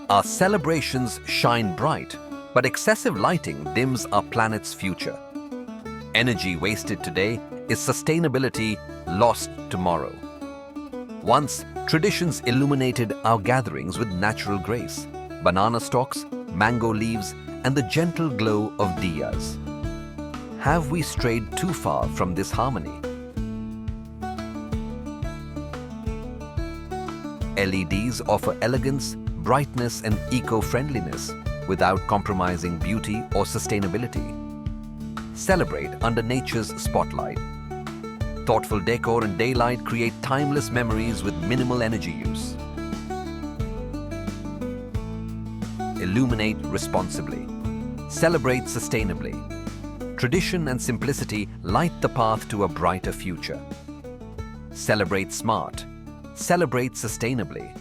Our celebrations shine bright, but excessive lighting dims our planet's future. Energy wasted today is sustainability lost tomorrow. Once, traditions illuminated our gatherings with natural grace, banana stalks, mango leaves, and the gentle glow of diyas. Have we strayed too far from this harmony? LEDs offer elegance, brightness, and eco-friendliness without compromising beauty or sustainability. Celebrate under nature's spotlight. Thoughtful decor and daylight create timeless memories with minimal energy use. Illuminate responsibly. Celebrate sustainably. Tradition and simplicity light the path to a brighter future. Celebrate smart. Celebrate sustainably.